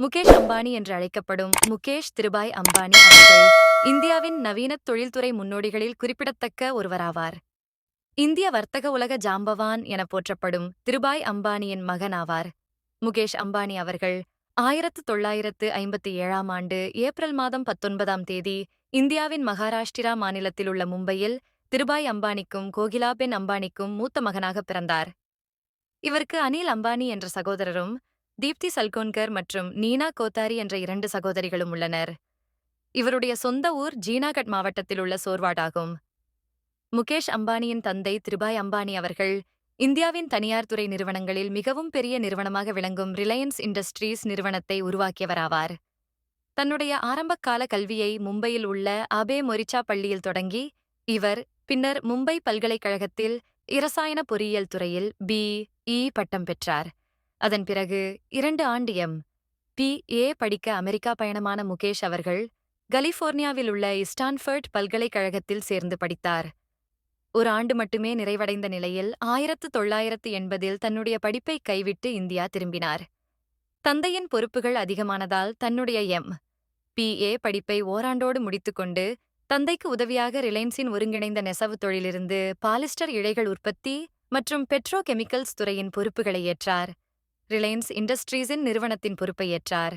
முகேஷ் அம்பானி என்று அழைக்கப்படும் முகேஷ் திருபாய் அம்பானி அவர்கள் இந்தியாவின் நவீன தொழில்துறை முன்னோடிகளில் குறிப்பிடத்தக்க ஒருவராவார். இந்திய வர்த்தக உலக ஜாம்பவான் என போற்றப்படும் திருபாய் அம்பானியின் மகன் ஆவார். முகேஷ் அம்பானி அவர்கள் 1957ஆம் ஆண்டு ஏப்ரல் மாதம் 19ஆம் தேதி இந்தியாவின் மகாராஷ்டிரா மாநிலத்திலுள்ள மும்பையில் திருபாய் அம்பானிக்கும் கோகிலாபென் அம்பானிக்கும் மூத்த மகனாக பிறந்தார். இவருக்கு அனில் அம்பானி என்ற சகோதரரும் தீப்தி சல்கோன்கர் மற்றும் நீனா கோத்தாரி என்ற 2 சகோதரிகளும் உள்ளனர். இவருடைய சொந்த ஊர் ஜீனாகட் மாவட்டத்தில் உள்ள சோர்வாட் ஆகும். முகேஷ் அம்பானியின் தந்தை திருபாய் அம்பானி அவர்கள் இந்தியாவின் தனியார் துறை நிறுவனங்களில் மிகவும் பெரிய நிறுவனமாக விளங்கும் ரிலையன்ஸ் இண்டஸ்ட்ரீஸ் நிறுவனத்தை உருவாக்கியவராவார். தன்னுடைய ஆரம்பகால கல்வியை மும்பையில் உள்ள ஆபே மொரிச்சா பள்ளியில் தொடங்கி இவர் பின்னர் மும்பை பல்கலைக்கழகத்தில் இரசாயன பொறியியல் துறையில் B.E பட்டம் பெற்றார். அதன் பிறகு 2 ஆண்டு M.P.A படிக்க அமெரிக்கா பயணமான முகேஷ் அவர்கள் கலிபோர்னியாவில் உள்ள ஸ்டான்ஃபர்ட் பல்கலைக்கழகத்தில் சேர்ந்து படித்தார். ஒரு ஆண்டு மட்டுமே நிறைவடைந்த நிலையில் 1980இல் தன்னுடைய படிப்பை கைவிட்டு இந்தியா திரும்பினார். தந்தையின் பொறுப்புகள் அதிகமானதால் தன்னுடைய M.P.A படிப்பை ஓராண்டோடு முடித்துக்கொண்டு தந்தைக்கு உதவியாக ரிலையன்ஸின் ஒருங்கிணைந்த நெசவு தொழிலிருந்து பாலிஸ்டர் இழைகள் உற்பத்தி மற்றும் பெட்ரோ கெமிக்கல்ஸ் துறையின் பொறுப்புகளை ஏற்றார். ரிலையன்ஸ் இண்டஸ்ட்ரீஸின் நிறுவனத்தின் பொறுப்பை ஏற்றார்.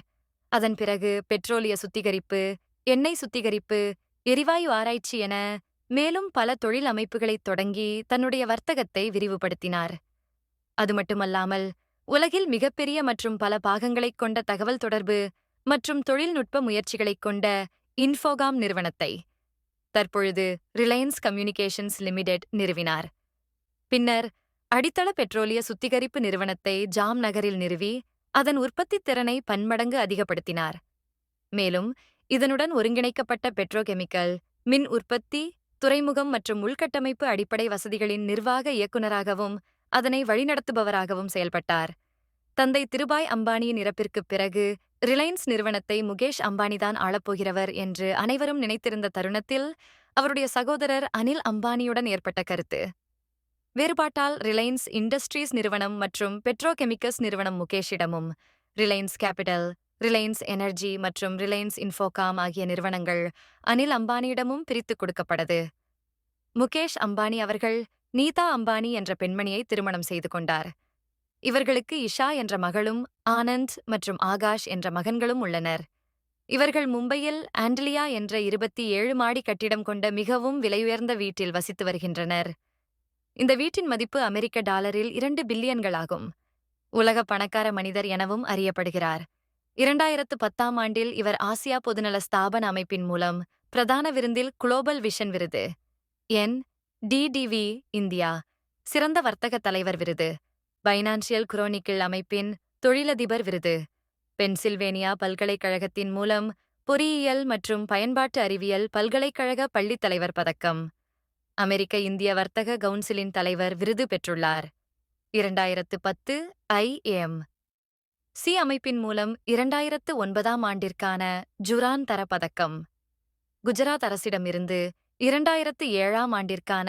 அதன் பிறகு பெட்ரோலிய சுத்திகரிப்பு, எண்ணெய் சுத்திகரிப்பு, எரிவாயு ஆராய்ச்சி என மேலும் பல தொழில் அமைப்புகளைத் தொடங்கி தன்னுடைய வர்த்தகத்தை விரிவுபடுத்தினார். அது மட்டுமல்லாமல் உலகில் மிகப்பெரிய மற்றும் பல பாகங்களைக் கொண்ட தகவல் தொடர்பு மற்றும் தொழில்நுட்ப முயற்சிகளைக் கொண்ட இன்ஃபோகாம் நிறுவனத்தை தற்பொழுது ரிலையன்ஸ் கம்யூனிகேஷன்ஸ் லிமிடெட் நிறுவினார். பின்னர் அடித்தள பெட்ரோலிய சுத்திகரிப்பு நிறுவனத்தை ஜாம் நகரில் நிறுவி அதன் உற்பத்தித் திறனை பன்மடங்கு அதிகப்படுத்தினார். மேலும் இதனுடன் ஒருங்கிணைக்கப்பட்ட பெட்ரோகெமிக்கல், மின் உற்பத்தி, துறைமுகம் மற்றும் உள்கட்டமைப்பு அடிப்படை வசதிகளின் நிர்வாக இயக்குநராகவும் அதனை வழிநடத்துபவராகவும் செயல்பட்டார். தந்தை திருபாய் அம்பானியின் இறப்பிற்குப் பிறகு ரிலையன்ஸ் நிறுவனத்தை முகேஷ் அம்பானிதான் ஆளப்போகிறவர் என்று அனைவரும் நினைத்திருந்த தருணத்தில் அவருடைய சகோதரர் அனில் அம்பானியுடன் ஏற்பட்ட கருத்து வேறுபாட்டால் ரிலையன்ஸ் இண்டஸ்ட்ரீஸ் நிறுவனம் மற்றும் பெட்ரோகெமிக்கல்ஸ் நிறுவனம் முகேஷிடமும், ரிலையன்ஸ் கேபிட்டல், ரிலையன்ஸ் எனர்ஜி மற்றும் ரிலையன்ஸ் இன்ஃபோகாம் ஆகிய நிறுவனங்கள் அனில் அம்பானியிடமும் பிரித்துக் கொடுக்கப்பட்டது. முகேஷ் அம்பானி அவர்கள் நீதா அம்பானி என்ற பெண்மணியை திருமணம் செய்து கொண்டார். இவர்களுக்கு இஷா என்ற மகளும் ஆனந்த் மற்றும் ஆகாஷ் என்ற மகன்களும் உள்ளனர். இவர்கள் மும்பையில் ஆண்டலியா என்ற 27 மாடி கட்டிடம் கொண்ட மிகவும் விலையுயர்ந்த வீட்டில் வசித்து வருகின்றனர். இந்த வீட்டின் மதிப்பு அமெரிக்க டாலரில் 2 பில்லியன்களாகும். உலக பணக்கார மனிதர் எனவும் அறியப்படுகிறார். 2010ஆம் ஆண்டில் இவர் ஆசியா பொதுநல ஸ்தாபன அமைப்பின் மூலம் பிரதான விருந்தில் குளோபல் விஷன் விருது, NDDV இந்தியா சிறந்த வர்த்தக தலைவர் விருது, பைனான்சியல் குரோனிக்கிள் அமைப்பின் தொழிலதிபர் விருது, பென்சில்வேனியா பல்கலைக்கழகத்தின் மூலம் பொறியியல் மற்றும் பயன்பாட்டு அறிவியல் பல்கலைக்கழக பள்ளித் தலைவர் பதக்கம், அமெரிக்க இந்திய வர்த்தக கவுன்சிலின் தலைவர் விருது பெற்றுள்ளார். 2010 IMC அமைப்பின் மூலம் 2009ஆம் ஆண்டிற்கான ஜுரான் தர பதக்கம், குஜராத் அரசிடமிருந்து 2007ஆம் ஆண்டிற்கான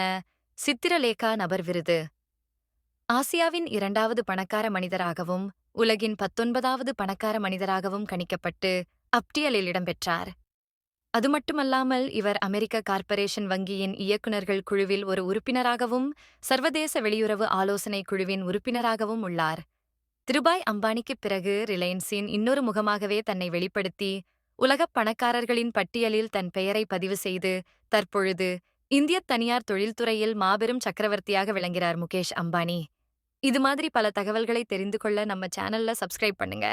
சித்திரலேகா நபர் விருது, ஆசியாவின் 2வது பணக்கார மனிதராகவும் உலகின் 19வது பணக்கார மனிதராகவும் கணிக்கப்பட்டு அப்டியலில் இடம்பெற்றார். அது மட்டுமல்லாமல் இவர் அமெரிக்க கார்ப்பரேஷன் வங்கியின் இயக்குநர்கள் குழுவில் ஒரு உறுப்பினராகவும் சர்வதேச வெளியுறவு ஆலோசனை குழுவின் உறுப்பினராகவும் உள்ளார். திருபாய் அம்பானிக்குப் பிறகு ரிலையன்ஸின் இன்னொரு முகமாகவே தன்னை வெளிப்படுத்தி உலகப் பணக்காரர்களின் பட்டியலில் தன் பெயரை பதிவு செய்து தற்பொழுது இந்திய தனியார் தொழில்துறையில் மாபெரும் சக்கரவர்த்தியாக விளங்குகிறார் முகேஷ் அம்பானி. இது மாதிரி பல தகவல்களை தெரிந்து கொள்ள நம்ம சேனல்ல சப்ஸ்கிரைப் பண்ணுங்க.